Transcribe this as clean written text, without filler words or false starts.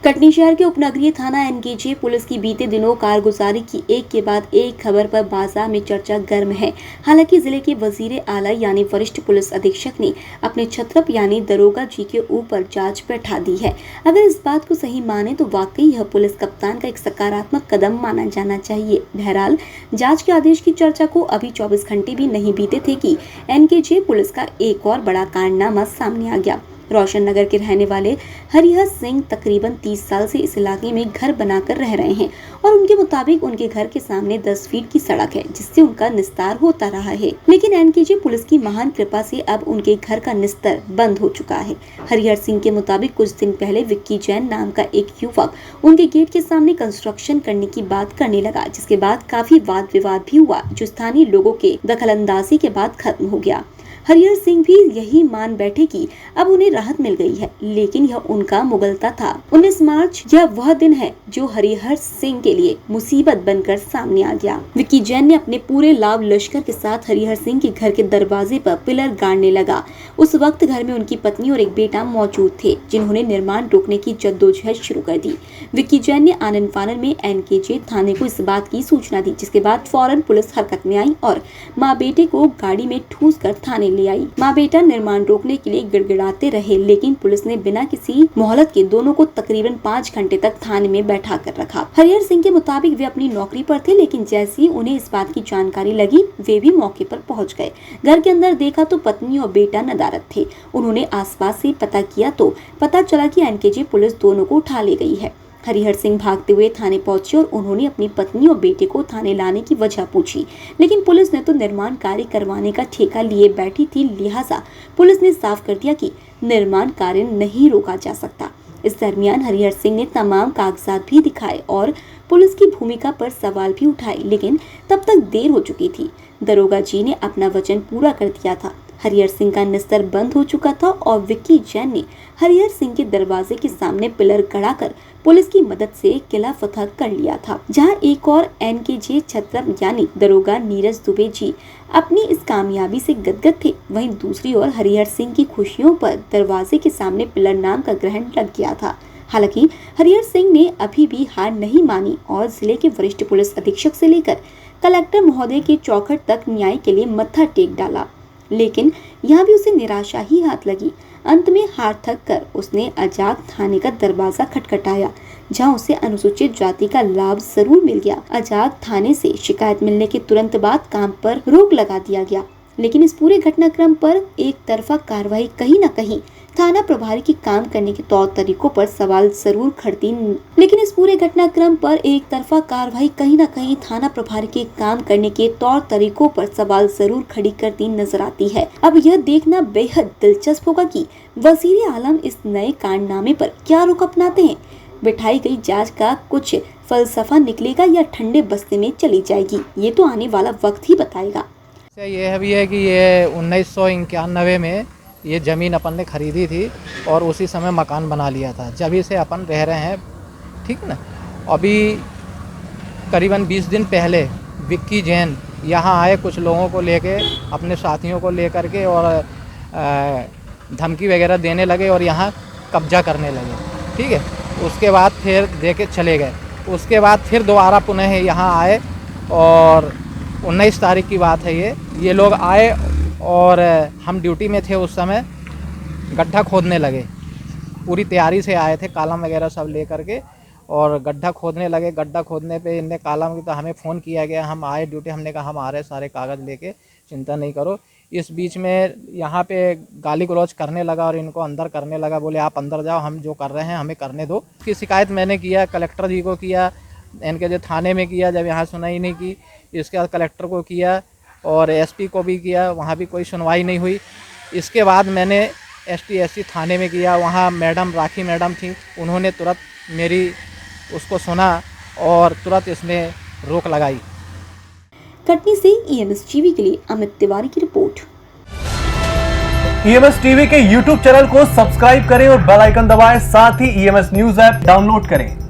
कटनी शहर के उपनगरीय थाना एनकेजे पुलिस की बीते दिनों कारगुजारी की एक के बाद एक खबर पर बाजार में चर्चा गर्म है। हालांकि जिले के वजीर आला यानी वरिष्ठ पुलिस अधीक्षक ने अपने छत्रप यानी दरोगा जी के ऊपर जांच बैठा दी है। अगर इस बात को सही माने तो वाकई यह पुलिस कप्तान का एक सकारात्मक कदम माना जाना चाहिए। बहरहाल जाँच के आदेश की चर्चा को अभी 24 घंटे भी नहीं बीते थे कि एनकेजे पुलिस का एक और बड़ा कारनामा सामने आ गया। रोशन नगर के रहने वाले हरिहर सिंह तकरीबन 30 साल से इस इलाके में घर बनाकर रह रहे हैं और उनके मुताबिक उनके घर के सामने 10 फीट की सड़क है जिससे उनका निस्तार होता रहा है। लेकिन एनकेजे पुलिस की महान कृपा से अब उनके घर का निस्तर बंद हो चुका है। हरिहर सिंह के मुताबिक कुछ दिन पहले विक्की जैन नाम का एक युवक उनके गेट के सामने कंस्ट्रक्शन करने की बात करने लगा, जिसके बाद काफी वाद विवाद भी हुआ जो स्थानीय लोगों के दखलंदाजी के बाद खत्म हो गया। हरिहर सिंह भी यही मान बैठे कि अब उन्हें राहत मिल गई है, लेकिन यह उनका मुगलता था। 19 मार्च यह वह दिन है जो हरिहर सिंह के लिए मुसीबत बनकर सामने आ गया। विक्की जैन ने अपने पूरे लाव लश्कर के साथ हरिहर सिंह के घर के दरवाजे पर पिलर गाड़ने लगा। उस वक्त घर में उनकी पत्नी और एक बेटा मौजूद थे जिन्होंने निर्माण रोकने की जद्दोजहद शुरू कर दी। विक्की जैन ने आनन फानन में एनकेजे थाने को इस बात की सूचना दी, जिसके बाद फौरन पुलिस हरकत में आई और माँ बेटे को गाड़ी में ठूस कर थाने ले आई। माँ बेटा निर्माण रोकने के लिए गिड़गिड़ाते रहे, लेकिन पुलिस ने बिना किसी मोहलत के दोनों को तकरीबन 5 घंटे तक थाने में बैठा कर रखा। हरिहर सिंह के मुताबिक वे अपनी नौकरी पर थे, लेकिन जैसे ही उन्हें इस बात की जानकारी लगी वे भी मौके पर पहुंच गए। घर के अंदर देखा तो पत्नी और बेटा नदारद थे। उन्होंने आसपास से पता किया तो पता चला कि एनकेजे पुलिस दोनों को उठा ले गई है। हरिहर सिंह भागते हुए थाने पहुंचे और उन्होंने अपनी पत्नी और बेटे को थाने लाने की वजह पूछी, लेकिन पुलिस ने तो निर्माण कार्य करवाने का ठेका लिए बैठी थी, लिहाजा पुलिस ने साफ कर दिया कि निर्माण कार्य नहीं रोका जा सकता। इस दरमियान हरिहर सिंह ने तमाम कागजात भी दिखाए और पुलिस की भूमिका पर सवाल भी उठाए, लेकिन तब तक देर हो चुकी थी। दरोगा जी ने अपना वचन पूरा कर दिया था। हरिहर सिंह का निस्तर बंद हो चुका था और विक्की जैन ने हरिहर सिंह के दरवाजे के सामने पिलर गड़ाकर पुलिस की मदद से किला फतह कर लिया था। जहां एक और एनकेजे छत्रप यानी दरोगा नीरज दुबे जी अपनी इस कामयाबी से गदगद थे, वहीं दूसरी ओर हरिहर सिंह की खुशियों पर दरवाजे के सामने पिलर नाम का ग्रहण लग गया था। हालांकि हरिहर सिंह ने अभी भी हार नहीं मानी और जिले के वरिष्ठ पुलिस अधीक्षक से लेकर कलेक्टर महोदय के चौखट तक न्याय के लिए मत्था टेक डाला, लेकिन यहाँ भी उसे निराशा ही हाथ लगी। अंत में हार थक कर उसने अजाग थाने का दरवाजा खटखटाया, जहाँ उसे अनुसूचित जाति का लाभ जरूर मिल गया। अजाग थाने से शिकायत मिलने के तुरंत बाद काम पर रोक लगा दिया गया, लेकिन इस पूरे घटनाक्रम पर एक तरफा कार्रवाई कहीं न कहीं थाना प्रभारी के काम करने के तौर तरीकों पर सवाल जरूर खड़ी करती नजर आती है। अब यह देखना बेहद दिलचस्प होगा कि वजीर आलम इस नए कारनामे पर क्या रुख अपनाते हैं। बिठाई गई जांच का कुछ फलसफा निकलेगा या ठंडे बस्ते में चली जाएगी, ये तो आने वाला वक्त ही बताएगा। ये भी है कि ये 1991 में ये ज़मीन अपन ने खरीदी थी और उसी समय मकान बना लिया था, जब से अपन रह रहे हैं, ठीक ना। अभी करीबन 20 दिन पहले विक्की जैन यहाँ आए कुछ लोगों को लेके, अपने साथियों को लेकर के, और धमकी वगैरह देने लगे और यहाँ कब्जा करने लगे, ठीक है। उसके बाद फिर देके चले गए। उसके बाद फिर दोबारा पुनः यहाँ आए और 19 तारीख की बात है ये लोग आए और हम ड्यूटी में थे उस समय, गड्ढा खोदने लगे। पूरी तैयारी से आए थे, कालम वगैरह सब ले करके, और गड्ढा खोदने लगे। गड्ढा खोदने पे इनने कालम की तो हमें फ़ोन किया गया, हम आए ड्यूटी, हमने कहा हम आ रहे सारे कागज़ लेके, चिंता नहीं करो। इस बीच में यहाँ पे गाली गलौज करने लगा और इनको अंदर करने लगा, बोले आप अंदर जाओ, हम जो कर रहे हैं हमें करने दो। इसकी शिकायत मैंने किया, कलेक्टर जी को किया, एनकेजे थाने में किया, जब यहाँ सुनाई नहीं की, इसके बाद कलेक्टर को किया और एसपी को भी किया, वहाँ भी कोई सुनवाई नहीं हुई। इसके बाद मैंने ST/SC थाने में किया, वहाँ मैडम राखी मैडम थी, उन्होंने तुरंत मेरी उसको सुना और तुरंत इसमें रोक लगाई। कटनी से EMS टीवी के लिए अमित तिवारी की रिपोर्ट। EMS टीवी के YouTube चैनल को सब्सक्राइब करें और बेल आइकन दबाएं, साथ ही EMS न्यूज ऐप डाउनलोड करें।